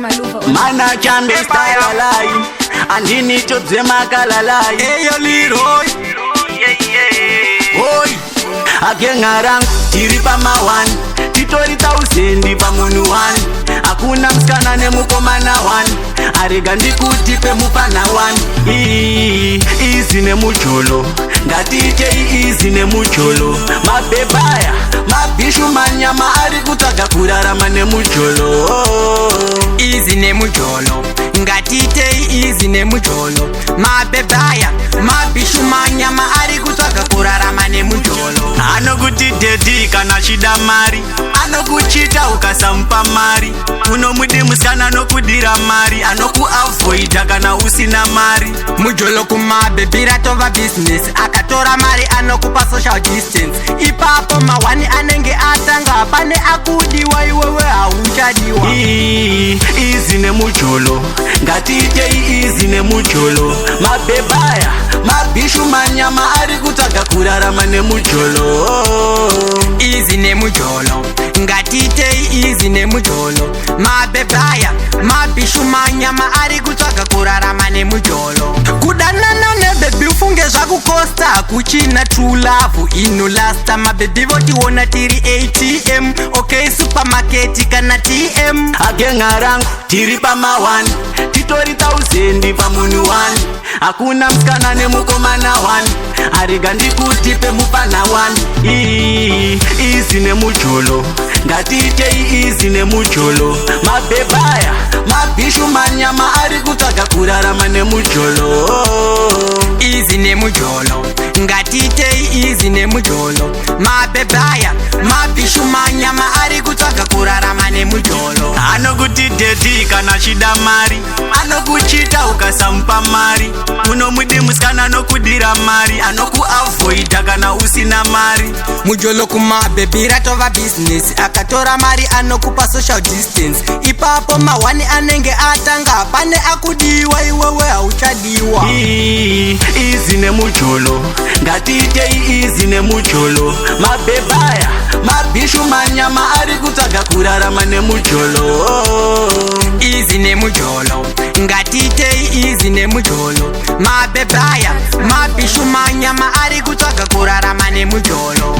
Maluva. Mana chambe style lai, andini chodze makala lai. Eyo Leroy, Oi, agengarang tiri pa mawan, titori 1000 pa munu wan. Hakuna mskana ne mukomana wan, arega ndikuti pe mupana wan. Izi ne mucholo, ngatite izi ne mucholo. Mabebaya, mabishu manyama ari kutaga kurarama ne mucholo. Izi ne mucholo, ngatite izi ne mucholo. Mabebaya, mabishu manyama ari kutaga kurarama ne mucholo. Anokuti dedi kana shida mari, anokuchita ukasampa mari. Unomudi muskana nokudira mari, anoku avoid kana usina mari. Mujolo kumabebira tova business, akatora mari anokupa social distance. Ipapo mawani anenge atanga, pane akudiwa iwewe hauchadiwa. Izi ne mucholo, ngatite izi ne mucholo. Mabebaya, mabishu manyama ari kutaga kurarama ne mucholo. Izi ne mucholo, ngatite izi ne mucholo. Mabebaya, mabishu manyama ari kutaga kurarama ne mucholo. Kudanana ne baby ufunge zvakukosta, kuchina true love inolasta. Mabebi voti wona tiri ATM, okay supermarket kana TM. Agengarang tiri pa mawan, titori 1000 pa munu wan. Hakuna mskana ne mukomana wan, arega ndikuti pe mupana wan. Izi ne mucholo, ngatite izi ne mucholo. Mabebaya, mabishu manyama ari kutaga kurarama ne mucholo. Izi ne mucholo, ngatite izi ne mucholo. Mabebaya, mabishu manyama ari kutaga kurarama ne mucholo. Anokuti dedi kana shida mari, anokuchita ukasampa mari. Unomudi muskana nokudira mari, anoku avoid kana usina mari. Mujolo kumabebira tova business, akatora mari anokupa social distance. Ipapo mawani anenge atanga, pane akudiwa iwewe hauchadiwa. Izi ne mucholo, ngatite izi ne mucholo. Mabebaya, mabishu manyama ari kutaga kurarama ne mucholo. Izi ne mucholo, ngatite izi ne mucholo. Mabebaya, mabishu manyama ari kutaga kurarama ne mucholo.